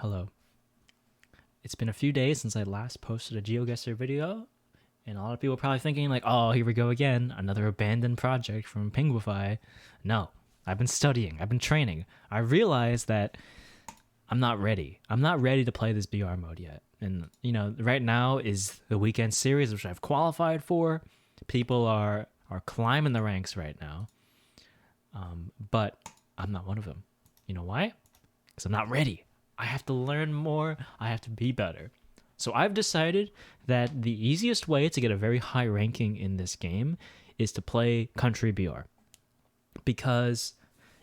Hello. It's been a few days since I last posted a GeoGuessr video, and a lot of people are probably thinking like, oh, here we go again, another abandoned project from Penguify. No, I've been studying, I've been training. I realized that I'm not ready. I'm not ready to play this BR mode yet. And, right now is the weekend series, which I've qualified for. People are climbing the ranks right now. But I'm not one of them. You know why? Because I'm not ready. I have to learn more. I have to be better. So I've decided that the easiest way to get a very high ranking in this game is to play country BR. Because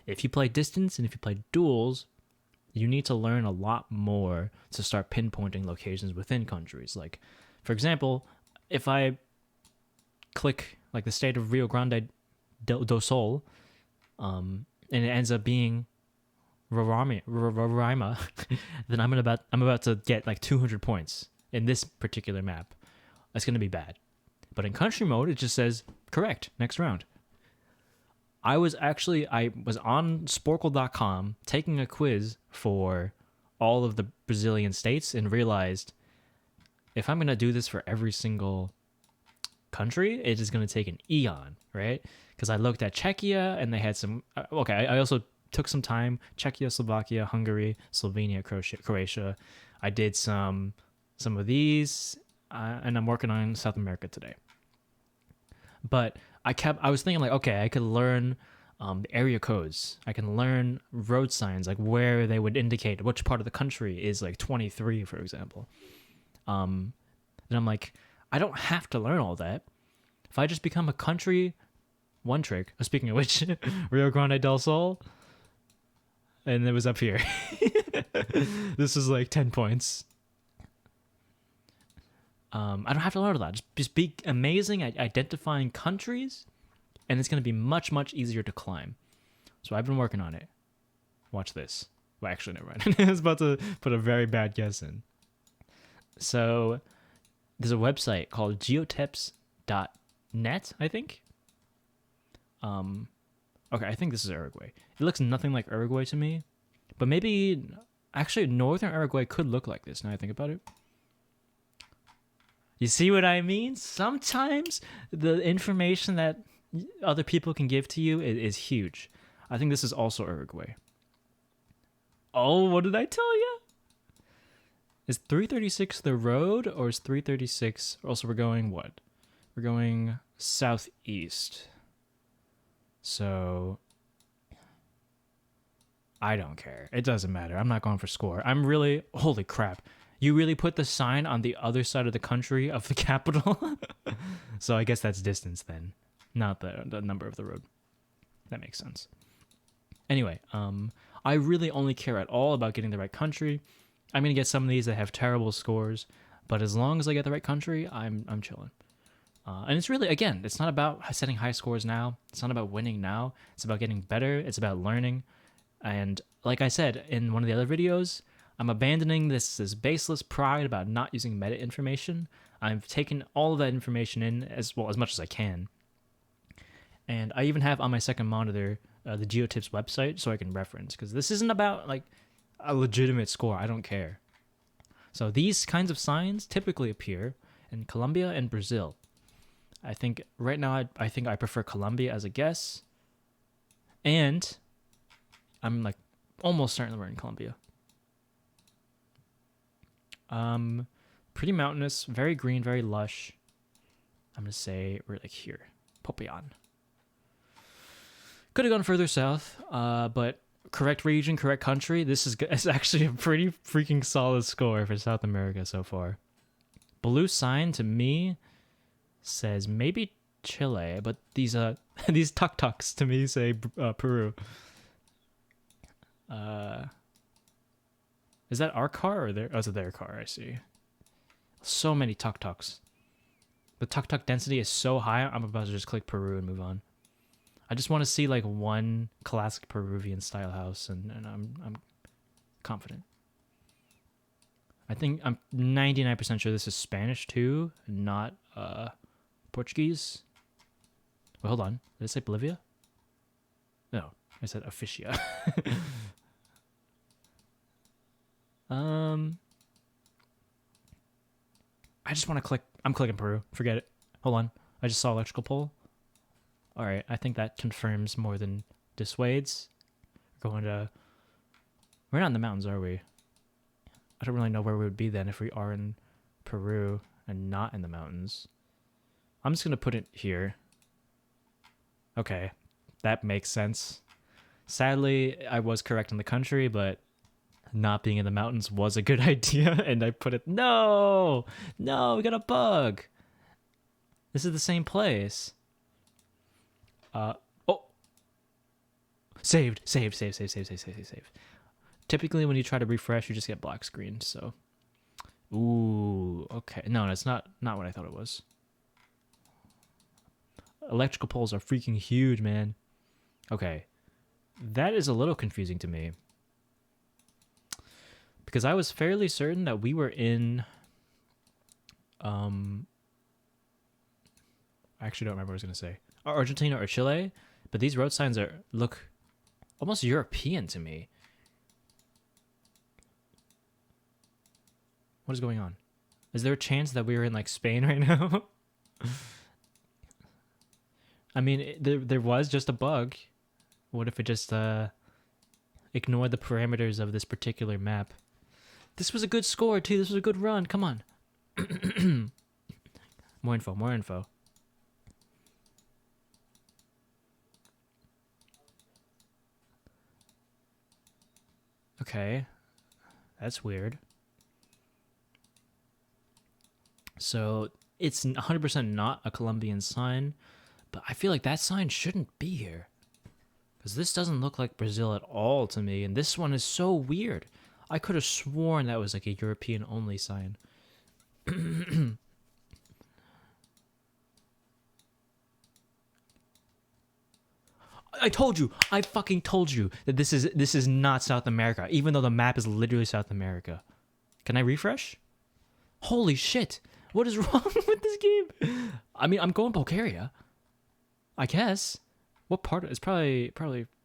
if you play distance and if you play duels, you need to learn a lot more to start pinpointing locations within countries. Like, for example, if I click like the state of Rio Grande do Sul, and it ends up being Roraima, then I'm about to get like 200 points in this particular map. That's gonna be bad. But in country mode, it just says correct, next round. I was on Sporkle.com taking a quiz for all of the Brazilian states and realized if I'm gonna do this for every single country, it is gonna take an eon, right? Because I looked at Czechia and they had some. I also took some time. Czechia, Slovakia, Hungary, Slovenia, Croatia. I did some of these, and I'm working on South America today. But I was thinking like, okay, I could learn the area codes. I can learn road signs, like where they would indicate which part of the country is like 23, for example. And I'm like, I don't have to learn all that. If I just become a country one trick, speaking of which, Rio Grande do Sul, and it was up here. This is like 10 points. I don't have to learn a lot. Just be amazing at identifying countries, and it's going to be much, much easier to climb. So I've been working on it. Watch this. Well, actually, never mind. I was about to put a very bad guess in. So there's a website called geotips.net, I think. Okay, I think this is Uruguay. It looks nothing like Uruguay to me, but maybe actually northern Uruguay could look like this. Now I think about it. You see what I mean? Sometimes the information that other people can give to you is huge. I think this is also Uruguay. Oh, what did I tell you? Is 336 the road, or is 336... Also, we're going what? We're going southeast. So I don't care. It doesn't matter. I'm not going for score. I'm really... Holy crap. You really put the sign on the other side of the country of the capital? So I guess that's distance then, not the number of the road. That makes sense. Anyway, I really only care at all about getting the right country. I'm going to get some of these that have terrible scores, but as long as I get the right country, I'm chilling. And it's really, again, it's not about setting high scores now. It's not about winning now. It's about getting better. It's about learning. And like I said in one of the other videos, I'm abandoning this baseless pride about not using meta information. I've taken all of that information in as much as I can. And I even have on my second monitor the GeoTips website so I can reference, because this isn't about like a legitimate score. I don't care. So these kinds of signs typically appear in Colombia and Brazil. I think right now I think I prefer Colombia as a guess. And I'm like almost certain we're in Colombia. Pretty mountainous, very green, very lush. I'm gonna say we're like here, Popayan. Could have gone further south, but correct region, correct country. This is actually a pretty freaking solid score for South America so far. Blue sign to me says maybe Chile, but these these tuk-tuks to me say Peru. Is that our car or their? Oh, it's their car. I see. So many tuk-tuks. The tuk-tuk density is so high. I'm about to just click Peru and move on. I just want to see like one classic Peruvian style house, and I'm confident. I think I'm 99% sure this is Spanish too, not Portuguese. Wait, hold on. Did I say Bolivia? No, I said Officia. Um, I just want to click. I'm clicking Peru. Forget it. Hold on. I just saw electrical pole. All right. I think that confirms more than dissuades. Going to. We're not in the mountains, are we? I don't really know where we would be then if we are in Peru and not in the mountains. I'm just gonna put it here. Okay, that makes sense. Sadly, I was correct in the country, but not being in the mountains was a good idea, and I put it. No, no, we got a bug. This is the same place. Oh, saved. Typically, when you try to refresh, you just get black screen. So, ooh, okay. No, it's not what I thought it was. Electrical poles are freaking huge, man. Okay, that is a little confusing to me. Because I was fairly certain that we were in... I actually don't remember what I was going to say. Argentina or Chile, but these road signs look almost European to me. What is going on? Is there a chance that we were in like Spain right now? I mean, there was just a bug. What if it just ignored the parameters of this particular map? This was a good score too. This was a good run. Come on. More info. Okay. That's weird. So it's 100% not a Colombian sign, but I feel like that sign shouldn't be here. Because this doesn't look like Brazil at all to me, and this one is so weird. I could have sworn that was like a European-only sign. I fucking told you that this is not South America, even though the map is literally South America. Can I refresh? Holy shit. What is wrong with this game? I mean, I'm going Bulgaria. I guess. What part? It's probably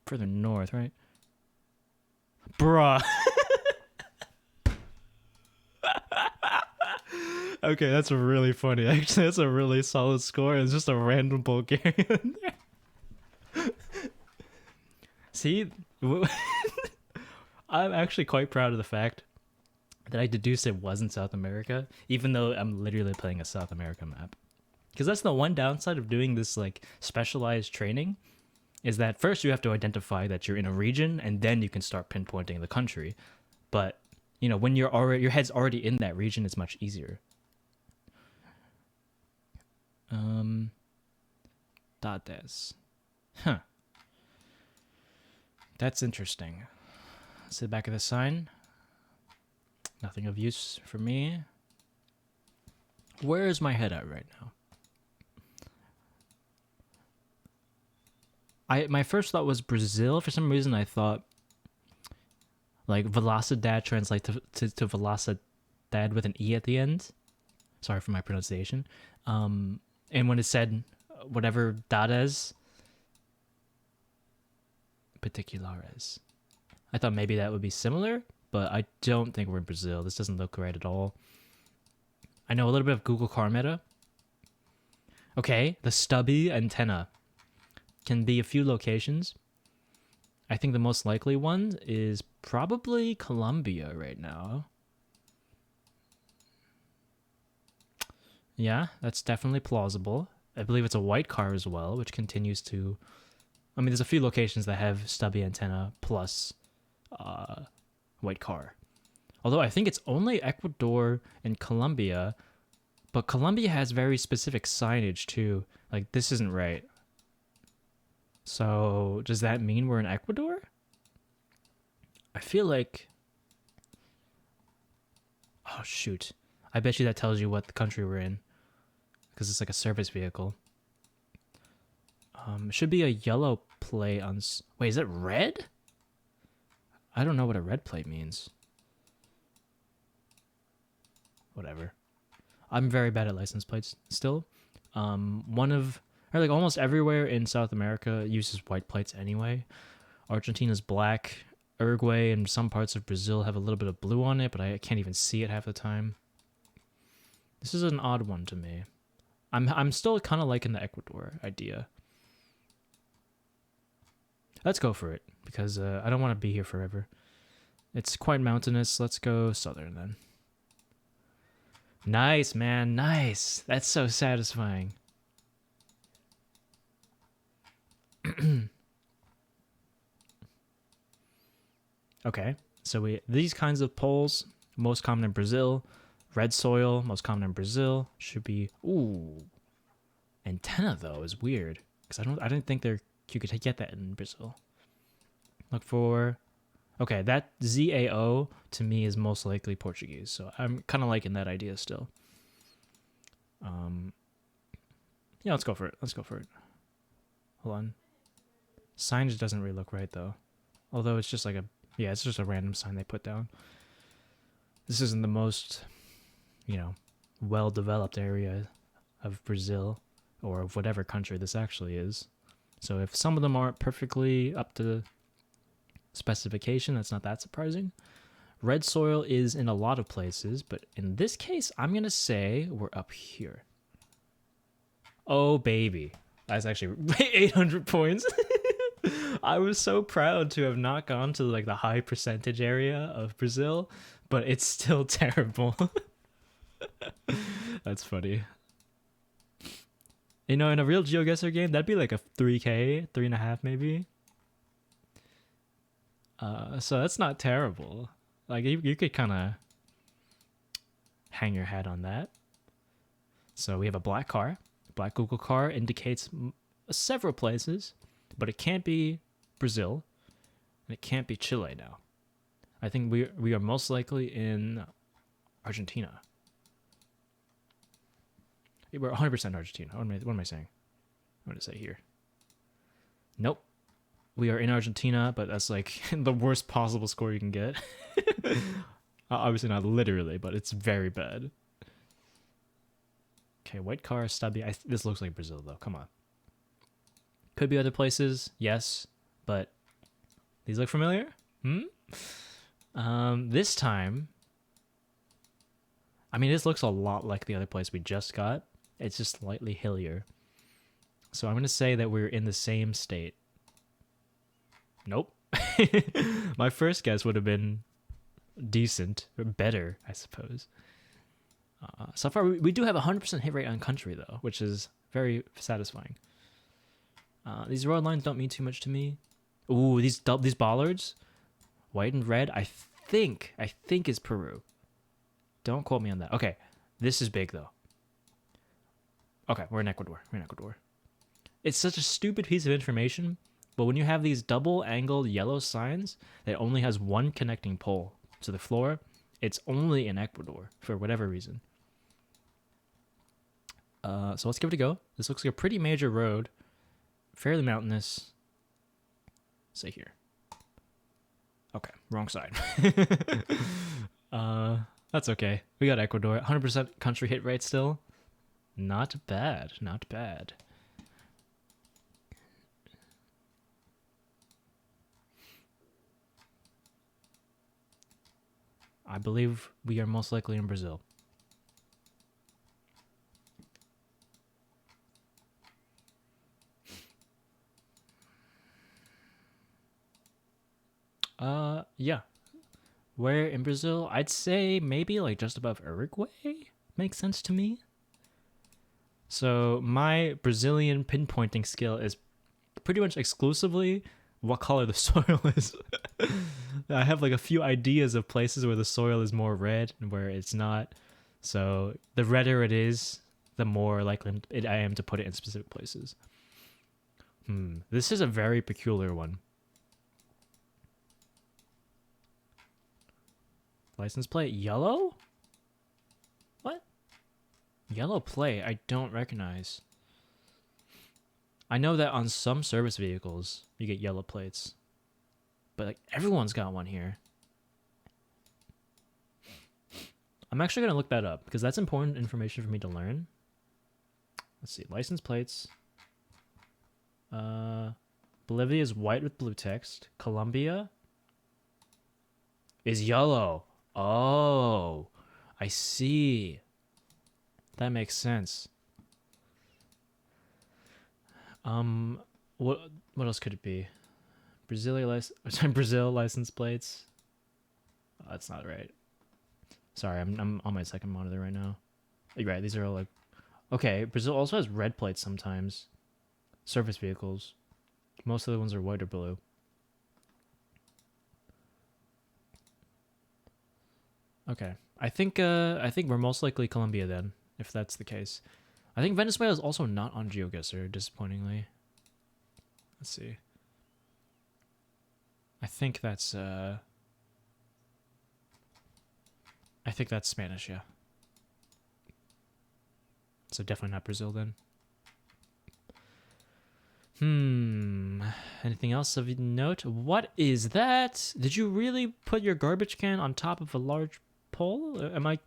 further north, right? Bruh. Okay, that's really funny. Actually, that's a really solid score. It's just a random Bulgarian there. See? I'm actually quite proud of the fact that I deduced it wasn't South America, even though I'm literally playing a South America map. Because that's the one downside of doing this like specialized training, is that first you have to identify that you're in a region, and then you can start pinpointing the country. But you know, when your head's already in that region, it's much easier. Dades. Huh. That's interesting. See the back of the sign. Nothing of use for me. Where is my head at right now? My first thought was Brazil. For some reason, I thought like Velocidad translates to Velocidad with an E at the end. Sorry for my pronunciation. And when it said whatever Dades, Particulares, I thought maybe that would be similar, but I don't think we're in Brazil. This doesn't look right at all. I know a little bit of Google Car Meta. Okay, the stubby antenna can be a few locations. I think the most likely one is probably Colombia right now. Yeah, that's definitely plausible. I believe it's a white car as well, which continues to... I mean, there's a few locations that have stubby antenna plus white car. Although I think it's only Ecuador and Colombia, but Colombia has very specific signage too. Like, this isn't right. So, does that mean we're in Ecuador? I feel like... Oh, shoot. I bet you that tells you what the country we're in. Because it's like a service vehicle. It should be a yellow plate on... Wait, is it red? I don't know what a red plate means. Whatever. I'm very bad at license plates still. Like almost everywhere in South America uses white plates anyway. Argentina's black. Uruguay and some parts of Brazil have a little bit of blue on it, but I can't even see it half the time. This is an odd one to me. I'm still kind of liking the Ecuador idea. Let's go for it, because I don't want to be here forever. It's quite mountainous. Let's go southern then. Nice, man. Nice. That's so satisfying. Okay, so these kinds of poles, most common in Brazil. Red soil, most common in Brazil. Should be, ooh. Antenna though is weird, because I didn't think you could get that in Brazil. Look for, okay, that ZAO to me is most likely Portuguese, so I'm kind of liking that idea still. Yeah, let's go for it. Let's go for it. Hold on. Sign just doesn't really look right though, although it's just like yeah, it's just a random sign they put down. This isn't the most, well-developed area of Brazil, or of whatever country this actually is. So if some of them aren't perfectly up to specification, that's not that surprising. Red soil is in a lot of places, but in this case, I'm going to say we're up here. Oh, baby. That's actually 800 points. I was so proud to have not gone to like the high percentage area of Brazil, but it's still terrible. That's funny. In a real GeoGuessr game, that'd be like a 3K, 3.5 maybe. So that's not terrible. Like you could kind of hang your hat on that. So we have a black car. Black Google car indicates several places, but it can't be Brazil, and it can't be Chile now. I think we are most likely in Argentina. We're 100% Argentina. What am I saying? What did it say here? Nope. We are in Argentina, but that's like the worst possible score you can get. Obviously not literally, but it's very bad. Okay, white car, stubby. This looks like Brazil, though. Come on. Could be other places, yes, but these look familiar? This time, I mean, this looks a lot like the other place we just got. It's just slightly hillier. So I'm going to say that we're in the same state. Nope. My first guess would have been decent, or better, I suppose. So far, we do have a 100% hit rate on country, though, which is very satisfying. These road lines don't mean too much to me. Ooh, these bollards, white and red, I think is Peru. Don't quote me on that. Okay, this is big, though. Okay, we're in Ecuador. It's such a stupid piece of information, but when you have these double-angled yellow signs that only has one connecting pole to the floor, it's only in Ecuador for whatever reason. So let's give it a go. This looks like a pretty major road, fairly mountainous. Say here. Okay, wrong side. That's okay. We got Ecuador. 100% country hit rate still. Not bad. Not bad. I believe we are most likely in Brazil. Yeah. Where in Brazil? I'd say maybe like just above Uruguay. Makes sense to me. So my Brazilian pinpointing skill is pretty much exclusively what color the soil is. I have like a few ideas of places where the soil is more red and where it's not. So the redder it is, the more likely I am to put it in specific places. This is a very peculiar one. License plate yellow? What? Yellow plate I don't recognize. I know that on some service vehicles you get yellow plates, but like everyone's got one here. I'm actually gonna look that up because that's important information for me to learn. Let's see, license plates. Bolivia is white with blue text. Colombia is yellow. Oh, I see. That makes sense. What else could it be? Brazil license plates. Oh, that's not right. Sorry, I'm on my second monitor right now. You're right. These are all like, okay. Brazil also has red plates sometimes. Surface vehicles. Most of the ones are white or blue. Okay. I think we're most likely Colombia then, if that's the case. I think Venezuela is also not on GeoGuessr, disappointingly. Let's see. I think that's Spanish, yeah. So definitely not Brazil then. Anything else of note? What is that? Did you really put your garbage can on top of a large pole? Am I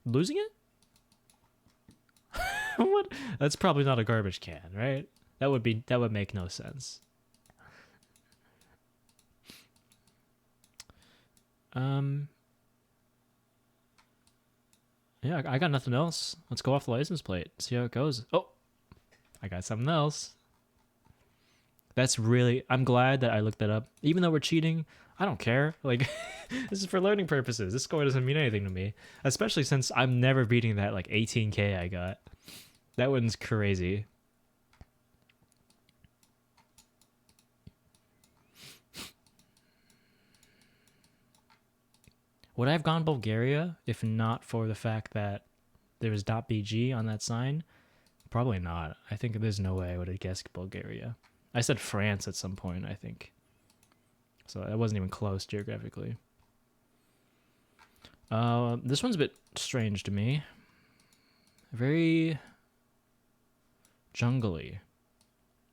losing it? What? That's probably not a garbage can, right? That would make no sense. Yeah, I got nothing else. Let's go off the license plate. See how it goes. Oh, I got something else. That's really, I'm glad that I looked that up. Even though we're cheating, I don't care. Like, this is for learning purposes. This score doesn't mean anything to me. Especially since I'm never beating that like 18K I got. That one's crazy. Would I have gone Bulgaria if not for the fact that there was .bg on that sign? Probably not. I think there's no way I would have guessed Bulgaria. I said France at some point, I think. So that wasn't even close geographically. This one's a bit strange to me. Very jungly.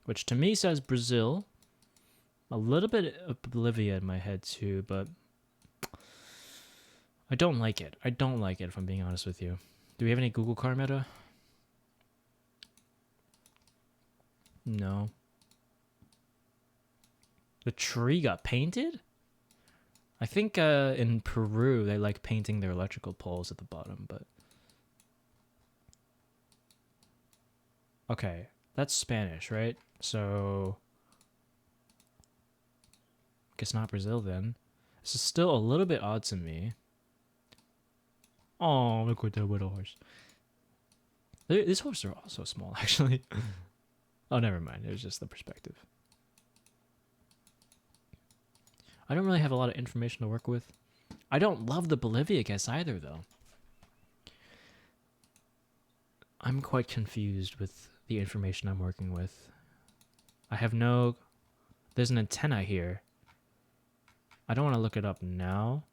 Which to me says Brazil. A little bit of Bolivia in my head too, but I don't like it. I don't like it, if I'm being honest with you. Do we have any Google car meta? No. The tree got painted? I think in Peru they like painting their electrical poles at the bottom, but... Okay, that's Spanish, right? So... Guess not Brazil then. This is still a little bit odd to me. Oh, look at that little horse. These horses are also small, actually. Oh, never mind. It was just the perspective. I don't really have a lot of information to work with. I don't love the Bolivia guess either, though. I'm quite confused with the information I'm working with. I have no... There's an antenna here. I don't want to look it up now.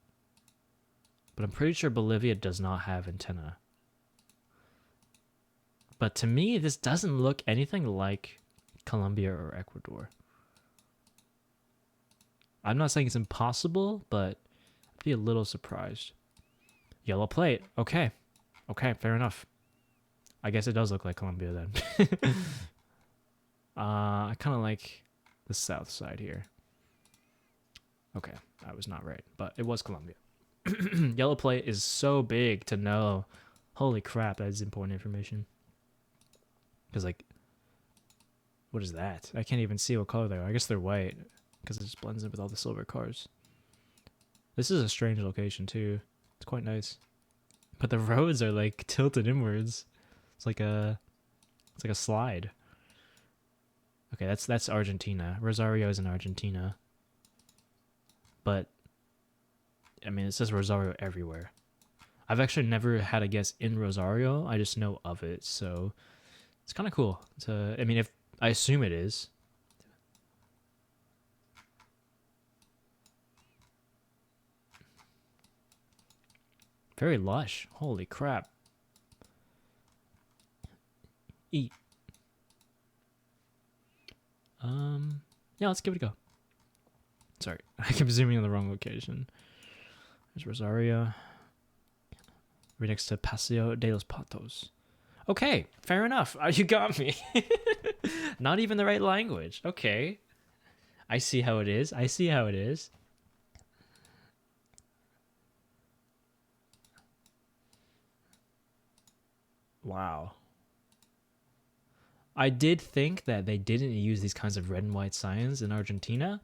But I'm pretty sure Bolivia does not have antenna. But to me, this doesn't look anything like Colombia or Ecuador. I'm not saying it's impossible, but I'd be a little surprised. Yellow plate. Okay. Okay, fair enough. I guess it does look like Colombia then. I kind of like the south side here. Okay, I was not right, but it was Colombia. Yellow plate is so big to know. Holy crap, that is important information. Because, like, what is that? I can't even see what color they are. I guess they're white, because it just blends in with all the silver cars. This is a strange location, too. It's quite nice. But the roads are, like, tilted inwards. It's like a slide. Okay, that's Argentina. Rosario is in Argentina. But I mean, it says Rosario everywhere. I've actually never had a guess in Rosario. I just know of it, so it's kind of cool. I mean, if I assume it is. Very lush. Holy crap. Eat. Yeah, let's give it a go. Sorry, I kept zooming on the wrong location. There's Rosario. Right next to Paseo de los Patos. Okay, fair enough. You got me. Not even the right language. Okay. I see how it is. I see how it is. Wow. I did think that they didn't use these kinds of red and white signs in Argentina,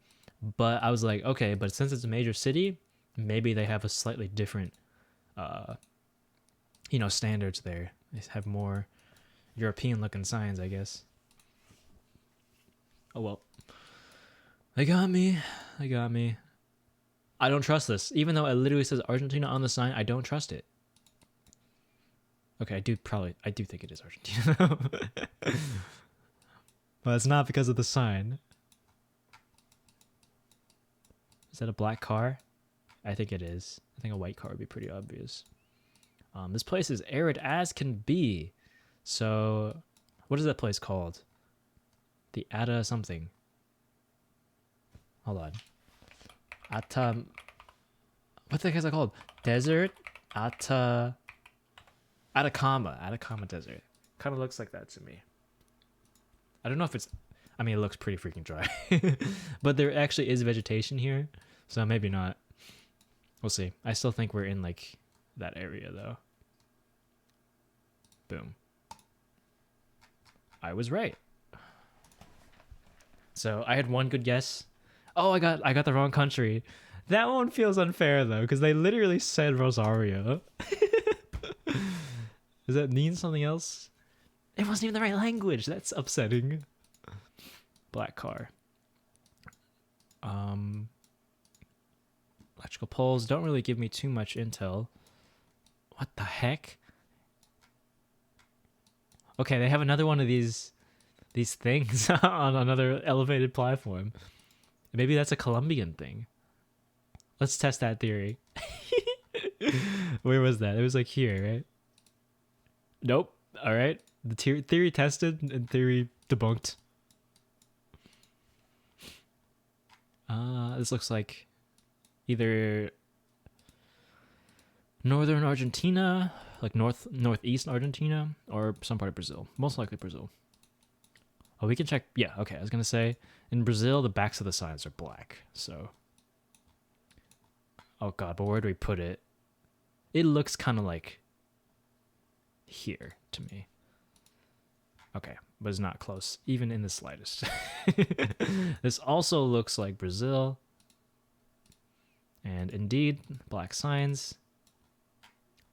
but I was like, okay, but since it's a major city, maybe they have a slightly different, uh, standards there. They have more European-looking signs, I guess. Oh well. They got me. They got me. I don't trust this. Even though it literally says Argentina on the sign, I don't trust it. Okay, I do think it is Argentina. But it's not because of the sign. Is that a black car? I think it is. I think a white car would be pretty obvious. This place is arid as can be. So, what is that place called? The Ada something. Hold on. What the heck is it called? Desert? Atacama Desert. Kind of looks like that to me. I don't know if it's... I mean, it looks pretty freaking dry. But there actually is vegetation here. So maybe not. We'll see. I still think we're in, like, that area, though. Boom. I was right. So I had one good guess. Oh, I got the wrong country. That one feels unfair, though, because they literally said Rosario. Does that mean something else? It wasn't even the right language. That's upsetting. Black car. Electrical poles don't really give me too much intel. What the heck? Okay, they have another one of these things on another elevated platform. Maybe that's a Colombian thing. Let's test that theory. Where was that? It was like here, right? Nope. All right. The theory tested and theory debunked. This looks like either northern Argentina, like northeast Argentina, or some part of Brazil. Most likely Brazil. Oh, we can check. Yeah, okay. I was gonna say in Brazil the backs of the signs are black. So, oh god, but where do we put it? It looks kind of like here to me. Okay, but it's not close, even in the slightest. This also looks like Brazil. And indeed, black signs.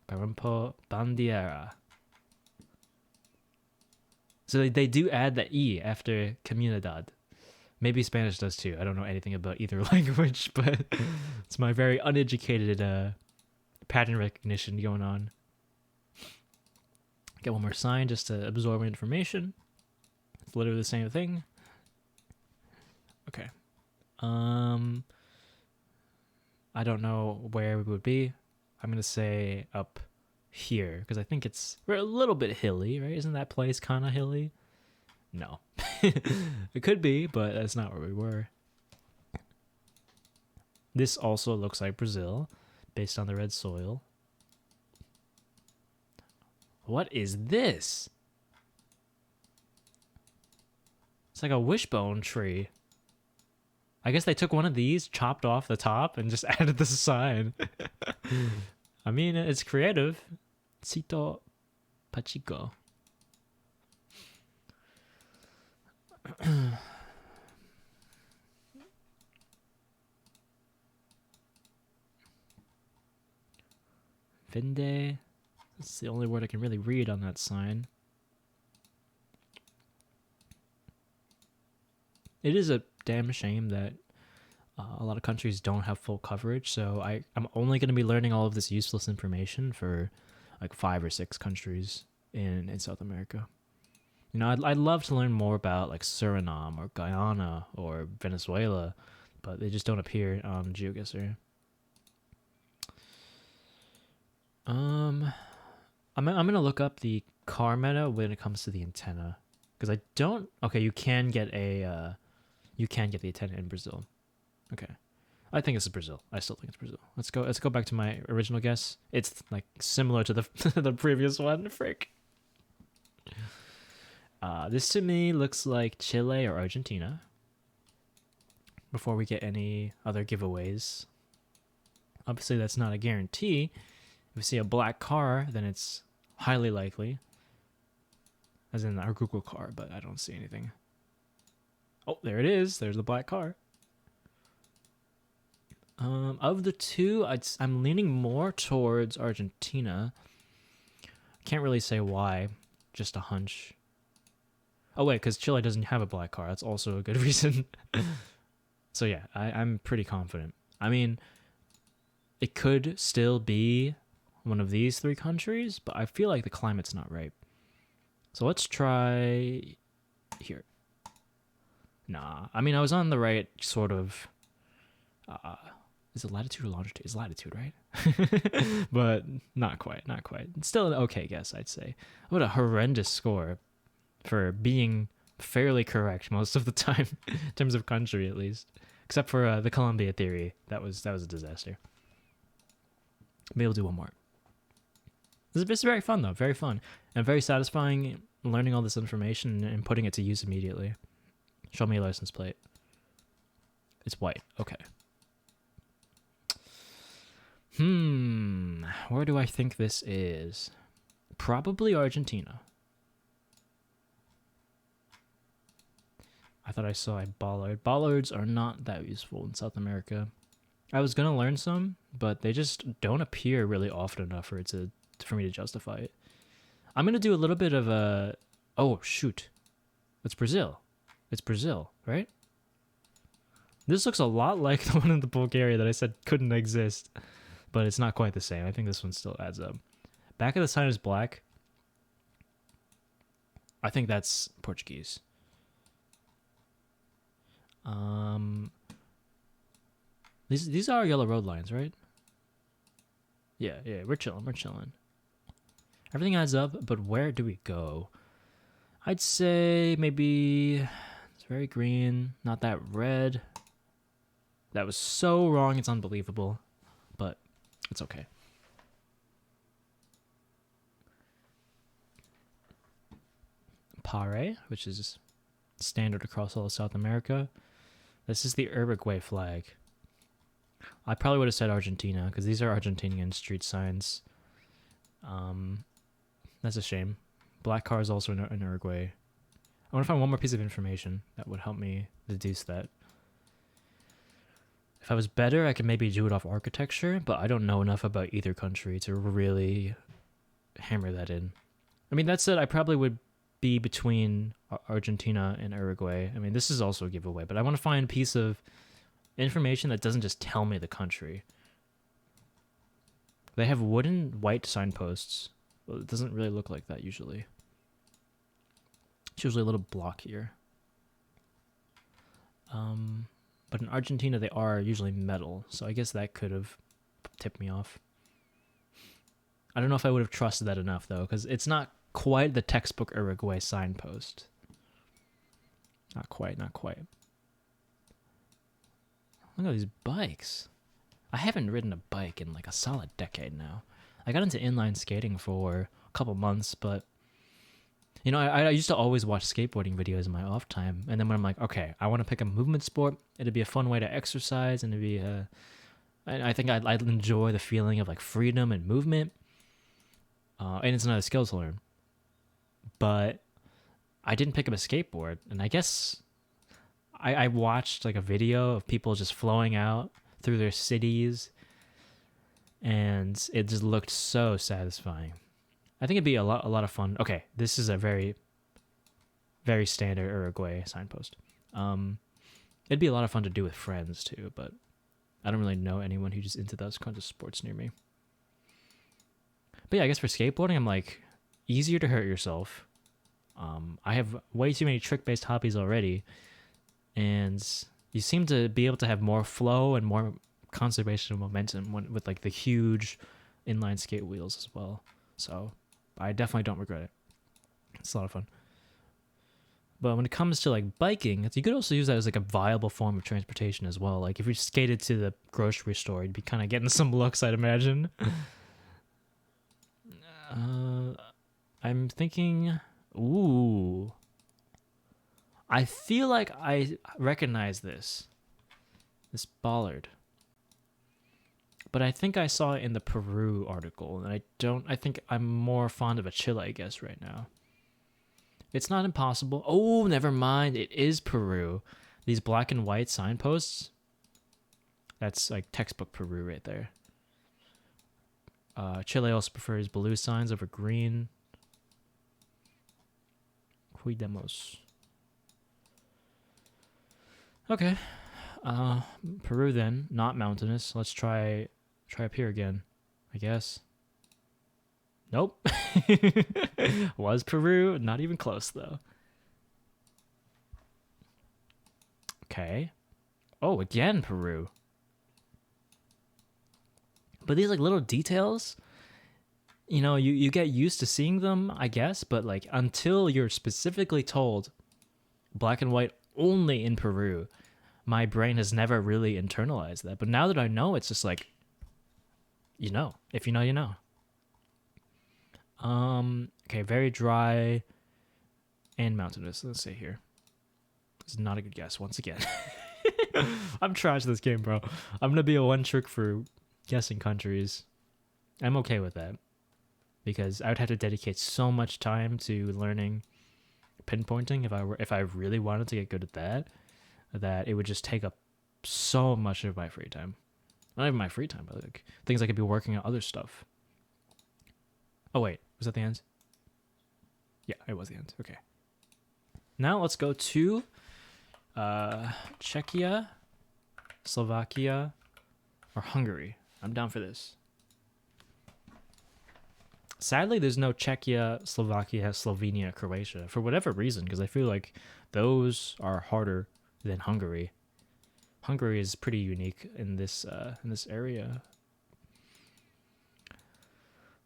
Garimpo Bandeira. So they do add the E after comunidad. Maybe Spanish does too. I don't know anything about either language, but it's my very uneducated pattern recognition going on. Get one more sign just to absorb information. It's literally the same thing. Okay. I don't know where we would be. I'm gonna say up here because I think we're a little bit hilly, right? Isn't that place kind of hilly? No. It could be, but that's not where we were. This also looks like Brazil based on the red soil. What is this? It's like a wishbone tree. I guess they took one of these, chopped off the top, and just added the sign. I mean, it's creative. Cito Pachico. Vende. That's the only word I can really read on that sign. It is a damn shame that a lot of countries don't have full coverage, so I'm only going to be learning all of this useless information for like 5 or 6 countries in South America. You know, I'd love to learn more about like Suriname or Guyana or Venezuela, but they just don't appear on GeoGuessr. I'm gonna look up the car meta when it comes to the antenna, because I don't. Okay, you can get the antenna in Brazil. Okay, I think it's Brazil. I still think it's Brazil. Let's go back to my original guess. It's like similar to the the previous one. Frick. This to me looks like Chile or Argentina. Before we get any other giveaways, obviously that's not a guarantee. If we see a black car, then it's highly likely. as in our Google car, but I don't see anything. Oh, there it is. There's the black car. Of the two, I'm leaning more towards Argentina. Can't really say why, just a hunch. Oh wait, because Chile doesn't have a black car. That's also a good reason. So yeah, I'm pretty confident. I mean, it could still be one of these three countries, but I feel like the climate's not right. So let's try here. Nah, I mean, I was on the right sort of... is it latitude or longitude? It's latitude, right? But not quite, not quite. It's still an okay guess, I'd say. What a horrendous score for being fairly correct most of the time, in terms of country at least. Except for the Columbia theory. That was a disaster. Maybe we'll do one more. This is very fun, though. Very fun. And very satisfying learning all this information and putting it to use immediately. Show me a license plate. It's white. Okay. Where do I think this is? Probably Argentina. I thought I saw a bollard. Bollards are not that useful in South America. I was gonna learn some, but they just don't appear really often enough for me to justify it. I'm gonna do a little bit of a... Oh, shoot. It's Brazil. It's Brazil, right? This looks a lot like the one in the Bulgaria that I said couldn't exist, but it's not quite the same. I think this one still adds up. Back of the sign is black. I think that's Portuguese. These are yellow road lines, right? Yeah, we're chilling. Everything adds up, but where do we go? I'd say maybe it's very green, not that red. That was so wrong, it's unbelievable, but it's okay. Pare, which is standard across all of South America. This is the Uruguay flag. I probably would have said Argentina, because these are Argentinian street signs. That's a shame. Black car is also in Uruguay. I want to find one more piece of information that would help me deduce that. If I was better, I could maybe do it off architecture, but I don't know enough about either country to really hammer that in. I mean, that said, I probably would be between Argentina and Uruguay. I mean, this is also a giveaway, but I want to find a piece of information that doesn't just tell me the country. They have wooden white signposts. Well, it doesn't really look like that usually. It's usually a little block here. But in Argentina, they are usually metal, so I guess that could have tipped me off. I don't know if I would have trusted that enough, though, because it's not quite the textbook Uruguay signpost. Not quite. Look at these bikes. I haven't ridden a bike in like a solid decade now. I got into inline skating for a couple months, but you know, I used to always watch skateboarding videos in my off time, and then when I'm like, okay, I want to pick a movement sport, it'd be a fun way to exercise, and it'd be I think I'd enjoy the feeling of like freedom and movement, and it's another skill to learn. But I didn't pick up a skateboard, and I guess I watched like a video of people just flowing out through their cities, and it just looked so satisfying. I think it'd be a lot of fun. Okay, this is a very, very standard Uruguay signpost. It'd be a lot of fun to do with friends too, but I don't really know anyone who's just into those kinds of sports near me. But yeah, I guess for skateboarding, I'm like, easier to hurt yourself. I have way too many trick-based hobbies already, and you seem to be able to have more flow and more conservation of momentum with like the huge inline skate wheels as well. So I definitely don't regret it. It's a lot of fun. But when it comes to like biking, you could also use that as like a viable form of transportation as well. Like if you skated to the grocery store, you'd be kind of getting some looks, I'd imagine. I'm thinking, ooh, I feel like I recognize this bollard. But I think I saw it in the Peru article, and I think I'm more fond of a Chile, I guess, right now. It's not impossible. Oh, never mind. It is Peru. These black and white signposts. That's like textbook Peru right there. Chile also prefers blue signs over green. Cuidemos. Okay. Peru then, not mountainous. Let's try up here again, I guess. Nope. Was Peru, not even close though. Okay. Oh, again Peru. But these like little details, you know, you get used to seeing them, I guess, but like until you're specifically told black and white only in Peru, my brain has never really internalized that. But now that I know, it's just like, you know, if you know, you know. Okay, very dry and mountainous. Let's see here. It's not a good guess once again. I'm trash at this game, bro. I'm gonna be a one trick for guessing countries. I'm okay with that because I would have to dedicate so much time to learning pinpointing if I really wanted to get good at that it would just take up so much of my free time. Not even my free time, but like things I could be working on other stuff. Oh wait, was that the end? Yeah, it was the end. Okay. Now let's go to Czechia, Slovakia, or Hungary. I'm down for this. Sadly, there's no Czechia, Slovakia, Slovenia, Croatia for whatever reason, because I feel like those are harder than Hungary. Hungary is pretty unique in this area.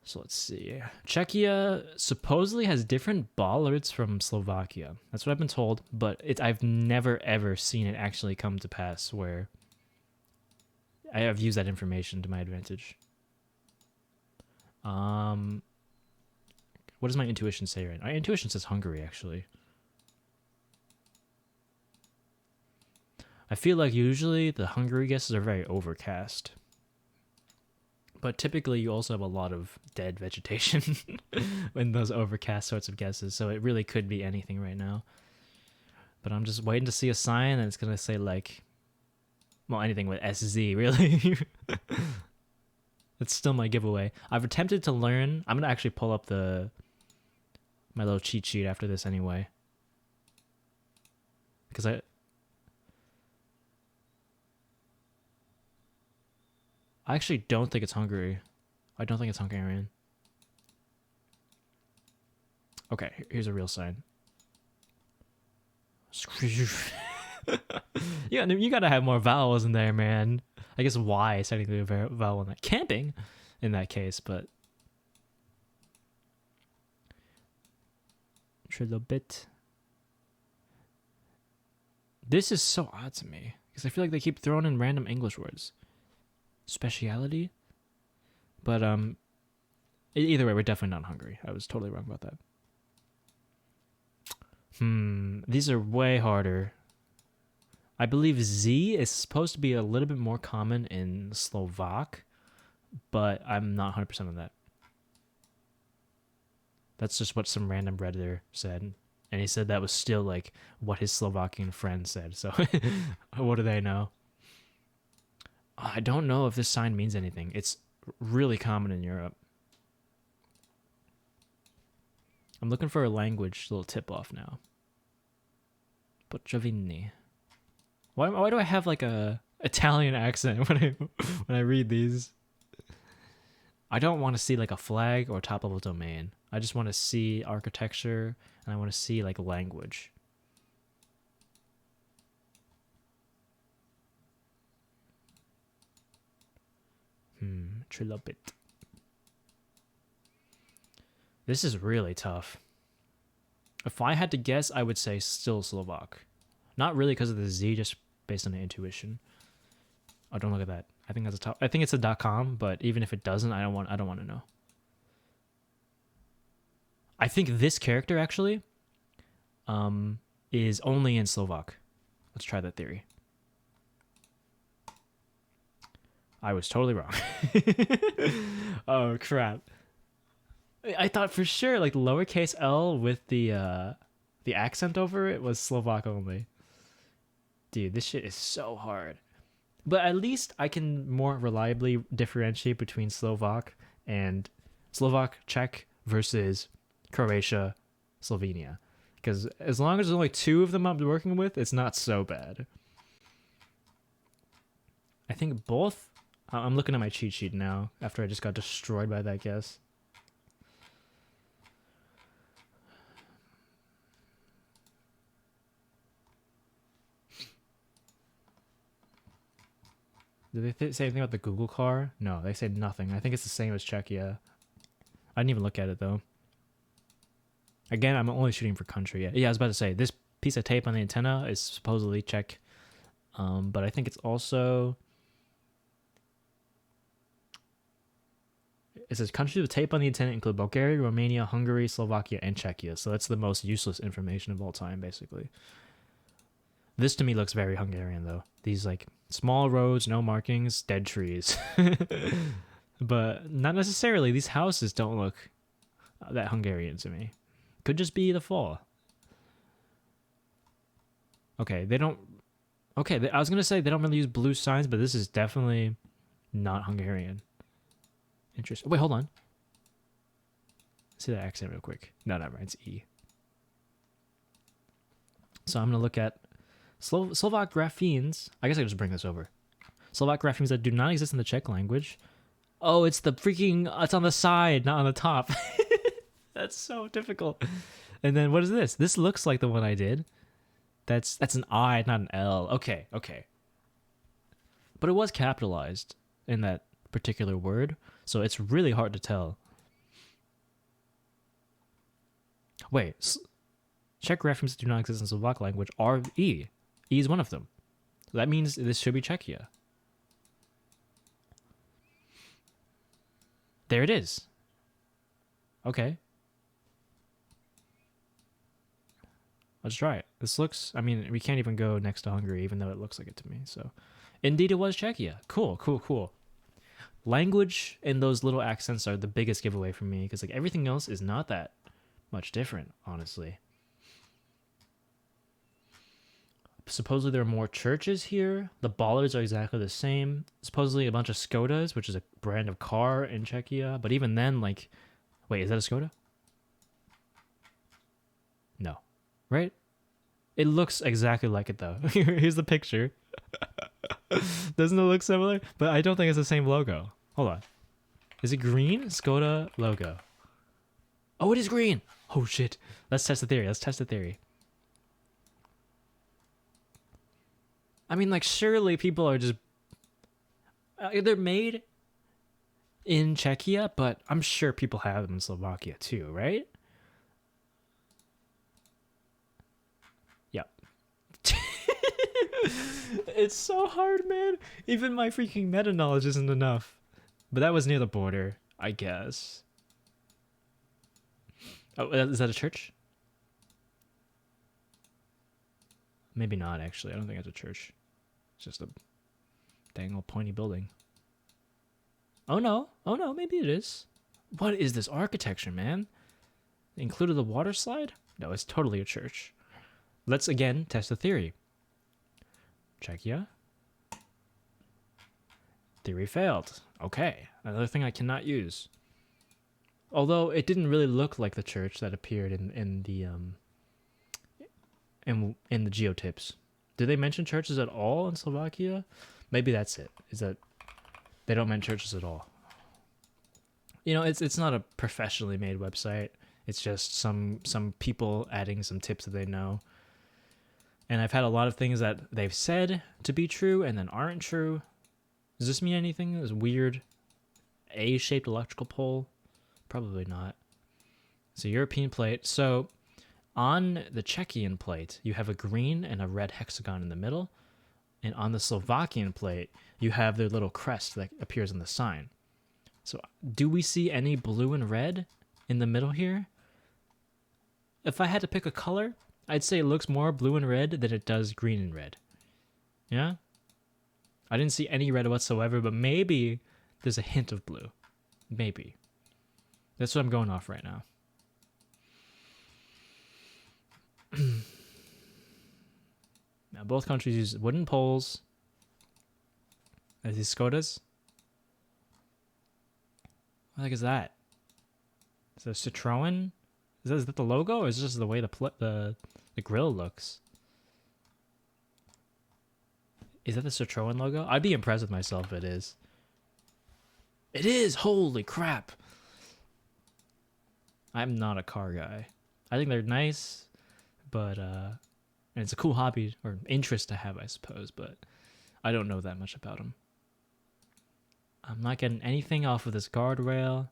So let's see. Czechia supposedly has different bollards from Slovakia. That's what I've been told, but I've never ever seen it actually come to pass where I have used that information to my advantage. What does my intuition say right now? My intuition says Hungary, actually. I feel like usually the Hungary guesses are very overcast. But typically you also have a lot of dead vegetation in those overcast sorts of guesses, so it really could be anything right now. But I'm just waiting to see a sign and it's going to say like, well, anything with SZ, really. It's still my giveaway. I've attempted to learn. I'm going to actually pull up my little cheat sheet after this anyway. Because I actually don't think it's Hungary. I don't think it's Hungarian. Okay, here's a real sign. Yeah, you gotta have more vowels in there, man. I guess Y is technically a vowel in that. Camping, in that case, but Trilobit. This is so odd to me because I feel like they keep throwing in random English words. Speciality, but either way, we're definitely not Hungary. I was totally wrong about that. These are way harder. I believe Z is supposed to be a little bit more common in Slovak, but I'm not 100% on that. That's just what some random Redditor said, and he said that was still like what his Slovakian friend said. So, what do they know? I don't know if this sign means anything. It's really common in Europe. I'm looking for a language little tip-off now. Bocciavini. Why do I have like a Italian accent when I read these? I don't want to see like a flag or top-level domain. I just want to see architecture and I want to see like language. Trilobit. This is really tough. If I had to guess, I would say still Slovak. Not really because of the Z, just based on the intuition. Oh, don't look at that. I think that's a top. I think it's a .com, but even if it doesn't, I don't want to know. I think this character actually is only in Slovak. Let's try that theory. I was totally wrong. Oh crap. I thought for sure like lowercase L with the the accent over it was Slovak only. Dude, this shit is so hard. But at least I can more reliably differentiate between Slovak, Czech versus Croatia, Slovenia. Because as long as there's only two of them I'm working with, it's not so bad. I think both... I'm looking at my cheat sheet now after I just got destroyed by that guess. Did they say anything about the Google car? No, they said nothing. I think it's the same as Czechia. I didn't even look at it though. Again, I'm only shooting for country. Yeah, I was about to say, this piece of tape on the antenna is supposedly Czech. But I think it's also... It says countries with tape on the antenna include Bulgaria, Romania, Hungary, Slovakia, and Czechia. So that's the most useless information of all time, basically. This to me looks very Hungarian, though. These, like, small roads, no markings, dead trees. But not necessarily. These houses don't look that Hungarian to me. Could just be the fall. Okay, they don't... Okay, I was going to say they don't really use blue signs, but this is definitely not Hungarian. Interesting. Wait, hold on. See that accent real quick. No, never mind. It's E. So I'm going to look at Slovak graphemes. I guess I can just bring this over. Slovak graphemes that do not exist in the Czech language. Oh, it's the freaking... It's on the side, not on the top. That's so difficult. And then what is this? This looks like the one I did. That's an I, not an L. Okay. But it was capitalized in that particular word, so it's really hard to tell. Wait, Czech graphemes do not exist in Slovak language are E. E is one of them. So that means this should be Czechia. There it is. Okay. Let's try it. This looks... I mean, we can't even go next to Hungary, even though it looks like it to me, so... Indeed, it was Czechia. Cool. Language and those little accents are the biggest giveaway for me, because like everything else is not that much different, honestly. Supposedly there are more churches here. The bollards are exactly the same. Supposedly a bunch of Skodas, which is a brand of car in Czechia. But even then, like... Wait, is that a Skoda? No. Right? It looks exactly like it, though. Here's the picture. Doesn't it look similar? But I don't think it's the same logo. Hold on. Is it green? Skoda logo. Oh, it is green! Oh, shit. Let's test the theory. I mean, like, surely people are just... they're made in Czechia, but I'm sure people have them in Slovakia, too, right? Yep. It's so hard, man. Even my freaking meta knowledge isn't enough. But that was near the border, I guess. Oh, is that a church? Maybe not, actually. I don't think it's a church. It's just a dang old pointy building. Oh no, maybe it is. What is this architecture, man? Included the water slide? No, it's totally a church. Let's again test the theory. Czechia. Theory failed. Okay, another thing I cannot use. Although it didn't really look like the church that appeared in the geotips. Did they mention churches at all in Slovakia? Maybe that's it. Is that they don't mention churches at all. You know, it's not a professionally made website. It's just some people adding some tips that they know. And I've had a lot of things that they've said to be true and then aren't true. Does this mean anything? This weird A-shaped electrical pole? Probably not. It's a European plate. So on the Czechian plate, you have a green and a red hexagon in the middle. And on the Slovakian plate, you have their little crest that appears on the sign. So do we see any blue and red in the middle here? If I had to pick a color, I'd say it looks more blue and red than it does green and red. Yeah? I didn't see any red whatsoever, but maybe there's a hint of blue. Maybe. That's what I'm going off right now. Now, both countries use wooden poles. Are these Skodas? What the heck is that? Is that a Citroen? Is that the logo, or is this just the way the grill looks? Is that the Citroen logo? I'd be impressed with myself if it is. It is! Holy crap! I'm not a car guy. I think they're nice, but and it's a cool hobby or interest to have, I suppose, but I don't know that much about them. I'm not getting anything off of this guardrail.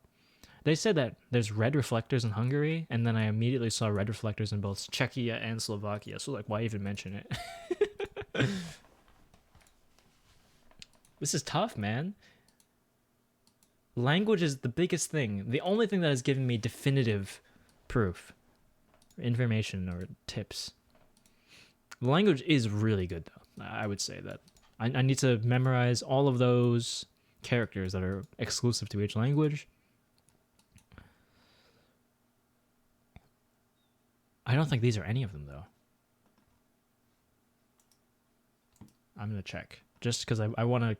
They said that there's red reflectors in Hungary, and then I immediately saw red reflectors in both Czechia and Slovakia, so like, why even mention it? This is tough, man. Language is the biggest thing. The only thing that has given me definitive proof, information, or tips. The language is really good, though. I would say that. I need to memorize all of those characters that are exclusive to each language. I don't think these are any of them, though. I'm going to check. Just because I want to...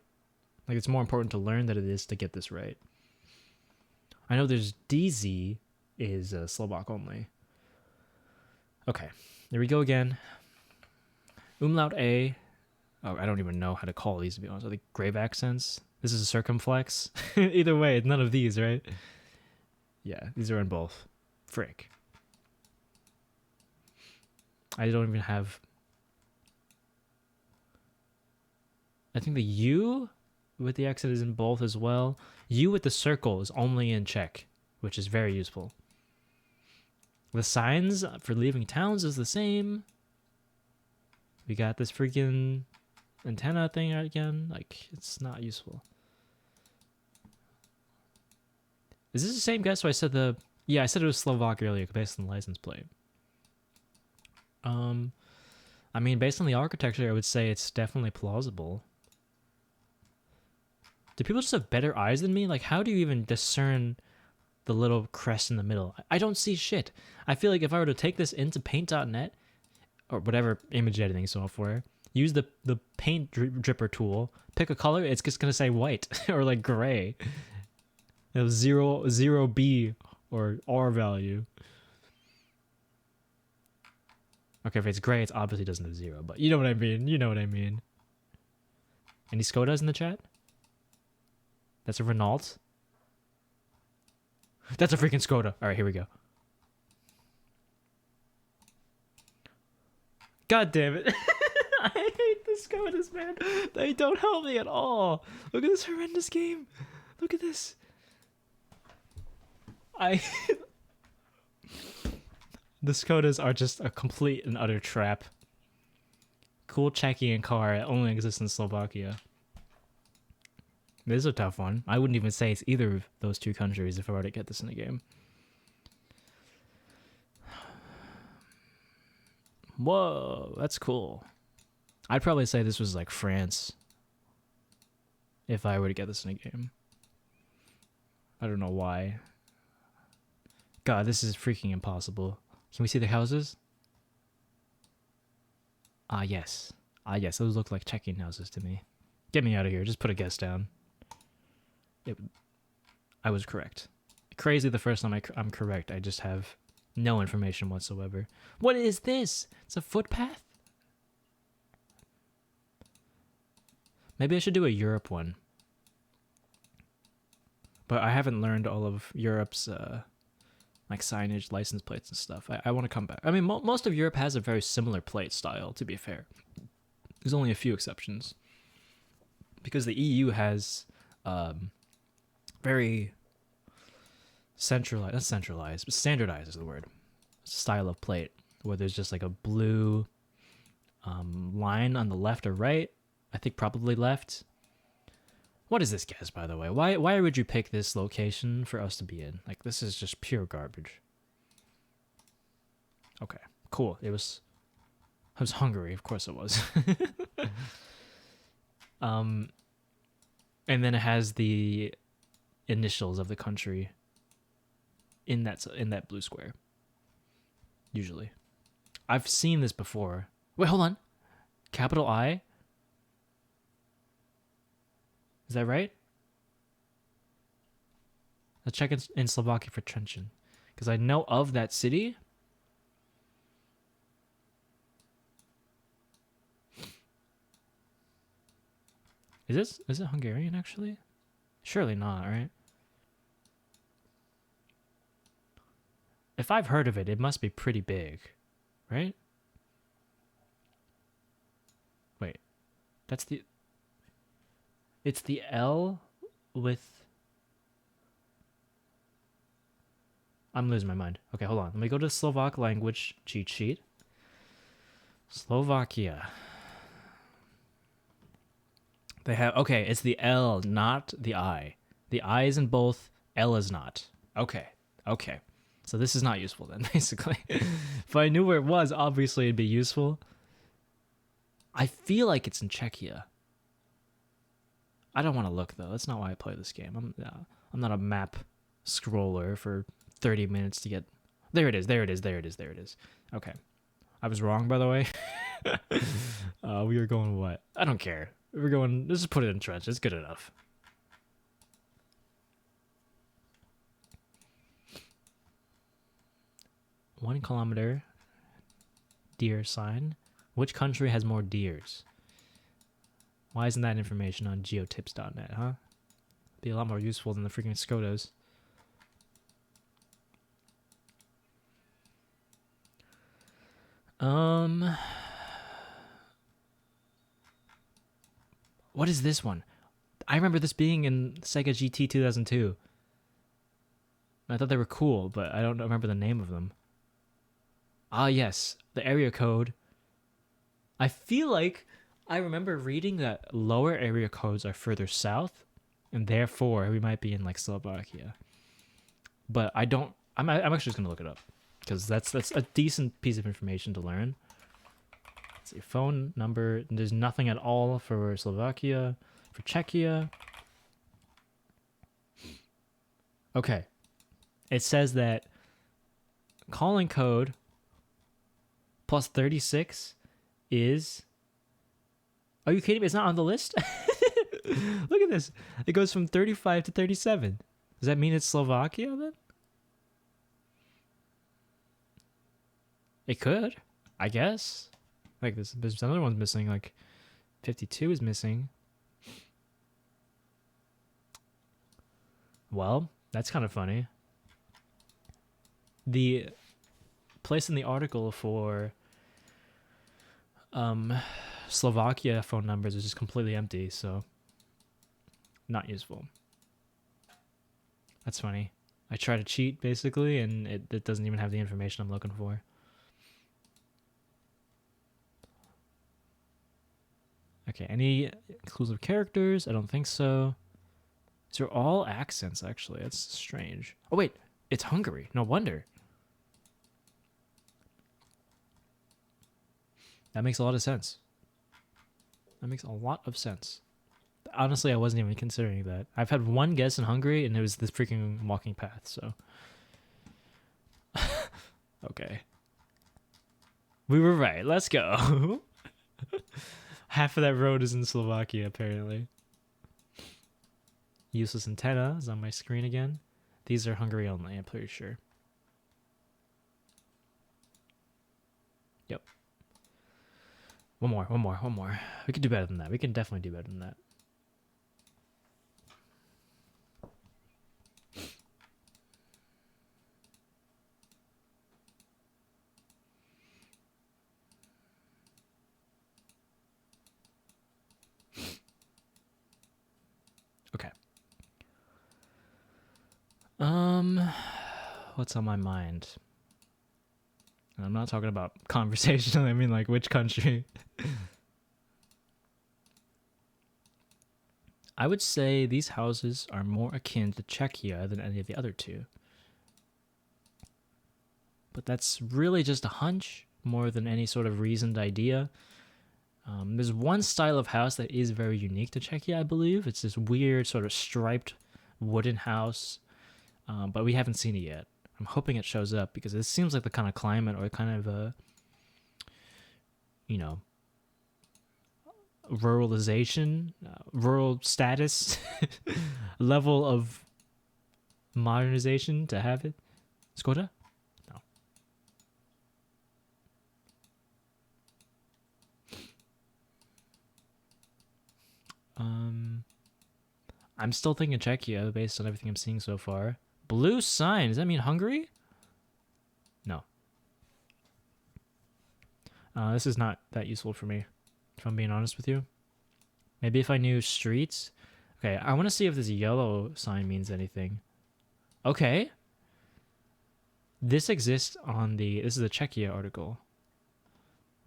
Like, it's more important to learn than it is to get this right. I know there's DZ is Slovak only. Okay, there we go again. Umlaut A. Oh, I don't even know how to call these, to be honest. Are they grave accents? This is a circumflex? Either way, none of these, right? Yeah, these are in both. Frick. I don't even have... I think the U with the accent is in both as well. U with the circle is only in Czech, which is very useful. The signs for leaving towns is the same. We got this freaking antenna thing again. Like, it's not useful. Is this the same guess? So I said the... Yeah, I said it was Slovak earlier based on the license plate. I mean, based on the architecture, I would say it's definitely plausible. Do people just have better eyes than me? Like, how do you even discern the little crest in the middle? I don't see shit. I feel like if I were to take this into paint.net, or whatever image editing software, use the paint dripper tool, pick a color, it's just going to say white or like gray. You know, zero B or R value. Okay, if it's gray, it obviously doesn't have zero, but you know what I mean. You know what I mean. Any Skodas in the chat? That's a Renault. That's a freaking Skoda. All right, here we go. God damn it. I hate the Skodas, man. They don't help me at all. Look at this horrendous game. Look at this. The Skodas are just a complete and utter trap. Cool Czechian car only exists in Slovakia. This is a tough one. I wouldn't even say it's either of those two countries if I were to get this in a game. Whoa, that's cool. I'd probably say this was like France if I were to get this in a game. I don't know why. God, this is freaking impossible. Can we see the houses? Ah, yes. Ah, yes, those look like Czechian houses to me. Get me out of here. Just put a guess down. I was correct. Crazy the first time I'm correct. I just have no information whatsoever. What is this? It's a footpath? Maybe I should do a Europe one. But I haven't learned all of Europe's like signage, license plates and stuff. I want to come back. I mean, most of Europe has a very similar plate style, to be fair. There's only a few exceptions. Because the EU has very centralized, not centralized, but standardized is the word, style of plate, where there's just like a blue line on the left or right. I think probably left. What is this guess, by the way? Why would you pick this location for us to be in? Like, this is just pure garbage. Okay, cool. It was Hungary, of course it was. And then it has the initials of the country in that blue square. Usually. I've seen this before. Wait, hold on. Capital I? Is that right? Let's check in Slovakia for Trenčín. Because I know of that city. Is it Hungarian actually? Surely not, right? If I've heard of it, it must be pretty big, right? Wait, that's the. It's the L with. I'm losing my mind. Okay, hold on. Let me go to Slovak language cheat sheet. Slovakia. They have. Okay, it's the L, not the I. The I is in both, L is not. Okay, okay. So this is not useful then, basically. If I knew where it was, obviously it'd be useful. I feel like it's in Czechia. I don't want to look though. That's not why I play this game. I'm not a map scroller for 30 minutes to get. There it is. There it is. There it is. There it is. Okay, I was wrong by the way. We were going what? I don't care. We're going. Let's just put it in trench. It's good enough. One kilometer. Deer sign. Which country has more deers? Why isn't that information on geotips.net, huh? Be a lot more useful than the freaking Skodas. What is this one? I remember this being in Sega GT 2002. I thought they were cool, but I don't remember the name of them. Ah, yes, the area code. I feel like I remember reading that lower area codes are further south, and therefore we might be in like Slovakia. But I don't. I'm actually just gonna look it up because that's a decent piece of information to learn. Let's see, phone number. There's nothing at all for Slovakia, for Czechia. Okay, it says that calling code plus 36 is. Are you kidding me? It's not on the list? Look at this. It goes from 35 to 37. Does that mean it's Slovakia then? It could, I guess. Like there's another one's missing. Like 52 is missing. Well, that's kind of funny. The place in the article for Slovakia phone numbers is just completely empty, so not useful. That's funny. I try to cheat basically, and it doesn't even have the information I'm looking for. Okay, any inclusive characters? I don't think so. These are all accents, actually. That's strange. Oh, wait. It's Hungary. No wonder. That makes a lot of sense. That makes a lot of sense. Honestly, I wasn't even considering that. I've had one guess in Hungary, and it was this freaking walking path, so. Okay. We were right. Let's go. Half of that road is in Slovakia, apparently. Useless antenna is on my screen again. These are Hungary only, I'm pretty sure. Yep. One more. We can do better than that. We can definitely do better than that. Okay. What's on my mind? And I'm not talking about conversation. I mean, like, which country? I would say these houses are more akin to Czechia than any of the other two. But that's really just a hunch more than any sort of reasoned idea. There's one style of house that is very unique to Czechia, I believe. It's this weird sort of striped wooden house, but we haven't seen it yet. I'm hoping it shows up because it seems like the kind of climate or kind of ruralization, rural status, level of modernization to have it. Skoda? No. I'm still thinking Czechia based on everything I'm seeing so far. Blue sign. Does that mean Hungary? No. This is not that useful for me, if I'm being honest with you. Maybe if I knew streets. Okay, I want to see if this yellow sign means anything. Okay. This exists on the... This is the Czechia article.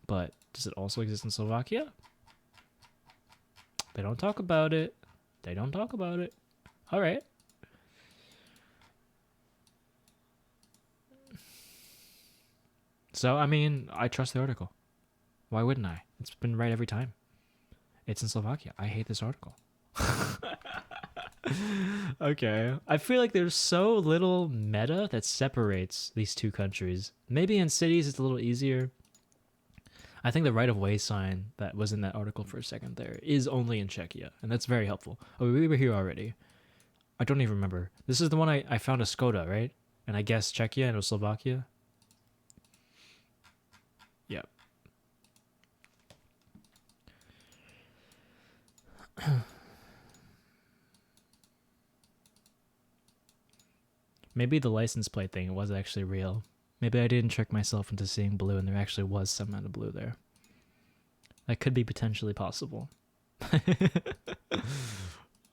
But does it also exist in Slovakia? They don't talk about it. They don't talk about it. All right. So, I mean, I trust the article. Why wouldn't I? It's been right every time. It's in Slovakia. I hate this article. Okay. I feel like there's so little meta that separates these two countries. Maybe in cities it's a little easier. I think the right-of-way sign that was in that article for a second there is only in Czechia, and that's very helpful. Oh, we were here already. I don't even remember. This is the one I found a Skoda, right? And I guessed Czechia and it was Slovakia. Yep. Maybe the license plate thing was actually real. Maybe I didn't trick myself into seeing blue and there actually was some amount of blue there. That could be potentially possible.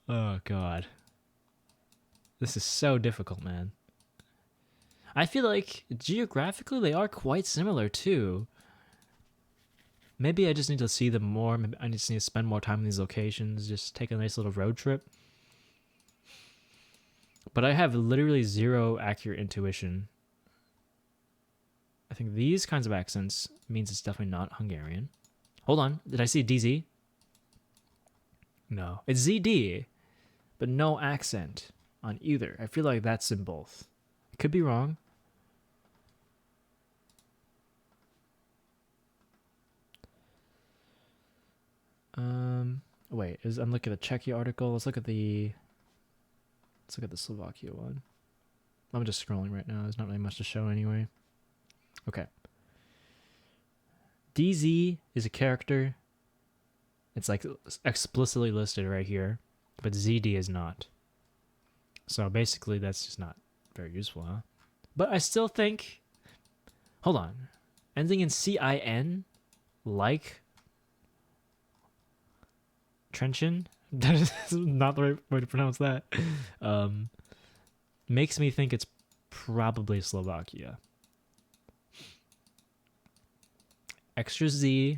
Oh, God. This is so difficult, man. I feel like geographically they are quite similar, too. Maybe I just need to see them more. Maybe I just need to spend more time in these locations. Just take a nice little road trip. But I have literally zero accurate intuition. I think these kinds of accents means it's definitely not Hungarian. Hold on. Did I see DZ? No. It's ZD, but no accent on either. I feel like that's in both. I could be wrong. Wait, I'm looking at the Czechia article. Let's look at the Slovakia one. I'm just scrolling right now. There's not really much to show anyway. Okay. DZ is a character. It's like explicitly listed right here, but ZD is not. So basically that's just not very useful, huh? But I still think... Hold on. Ending in CIN? Like... Trenchant? That is not the right way to pronounce that. Makes me think it's probably Slovakia. Extra Z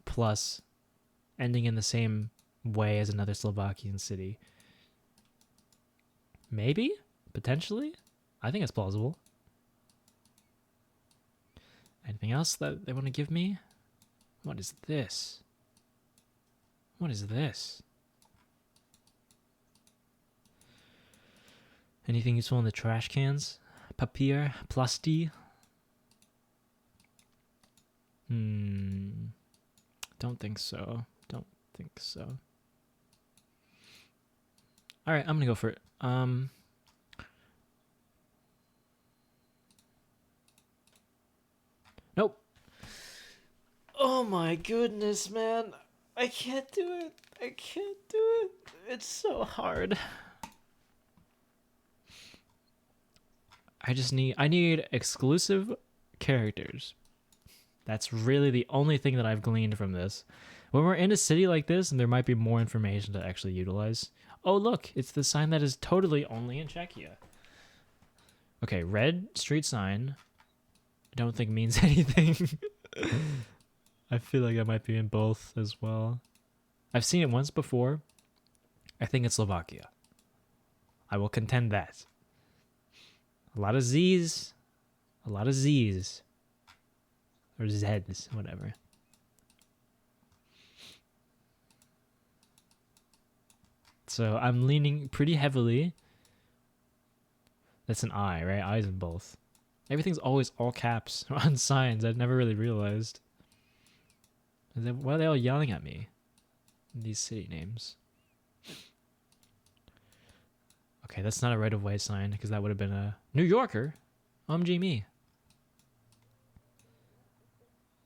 plus ending in the same way as another Slovakian city. Maybe? Potentially? I think it's plausible. Anything else that they want to give me? What is this? What is this? Anything useful in the trash cans? Papier? Plasti? Don't think so. Don't think so. Alright, I'm gonna go for it. Nope. Oh my goodness, man. I can't do it. I can't do it. It's so hard. I need exclusive characters. That's really the only thing that I've gleaned from this. When we're in a city like this, and there might be more information to actually utilize. Oh, look, it's the sign that is totally only in Czechia. Okay, red street sign. I don't think means anything. I feel like that might be in both as well. I've seen it once before. I think it's Slovakia. I will contend that. A lot of Z's. A lot of Z's. Or Z's, whatever. So I'm leaning pretty heavily. That's an I, right? I's in both. Everything's always all caps on signs. I've never really realized. Why are they all yelling at me? these city names. Okay, that's not a right-of-way sign because that would have been a New Yorker. Me.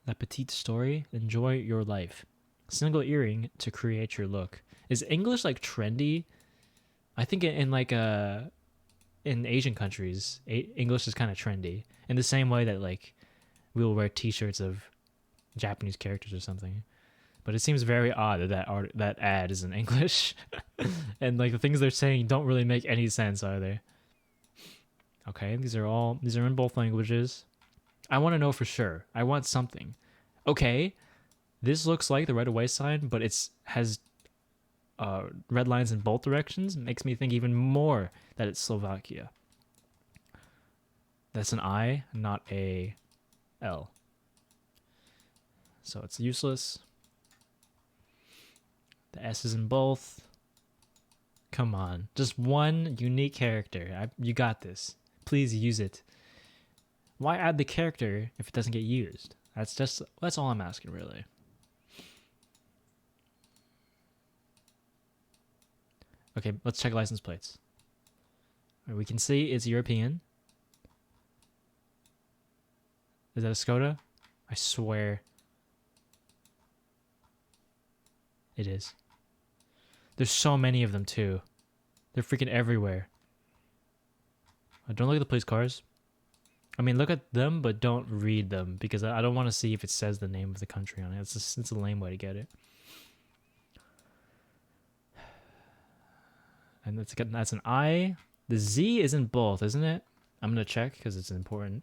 La petite story. Enjoy your life. Single earring to create your look. Is English like trendy? I think in like in Asian countries, English is kind of trendy in the same way that like we'll wear T-shirts of Japanese characters or something. But it seems very odd that that ad is in English, and like the things they're saying don't really make any sense, are they? Okay, these are in both languages. I want to know for sure. I want something. Okay, this looks like the right-of-way sign, but has red lines in both directions. Makes me think even more that it's Slovakia. That's an I, not a L. So it's useless. The S is in both. Come on. Just one unique character. You got this. Please use it. Why add the character if it doesn't get used? That's all I'm asking, really. Okay, let's check license plates. We can see it's European. Is that a Skoda? I swear. It is. There's so many of them too. They're freaking everywhere. Don't look at the police cars. I mean, look at them, but don't read them because I don't want to see if it says the name of the country on it. It's a lame way to get it. And that's an I. The Z is in both, isn't it? I'm gonna check because it's important.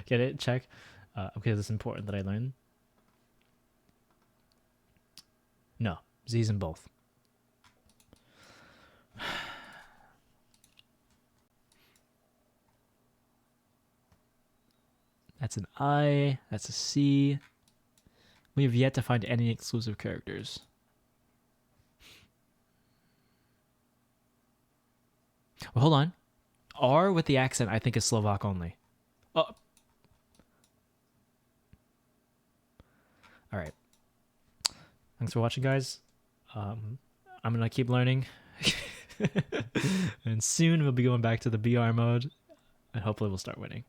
Get it? Check. Okay, it's important that I learn. No, Z's in both. That's an I. That's a C. We have yet to find any exclusive characters. Well, hold on. R with the accent, I think, is Slovak only. Oh. All right. Thanks for watching, guys. I'm going to keep learning. And soon we'll be going back to the BR mode. And hopefully we'll start winning.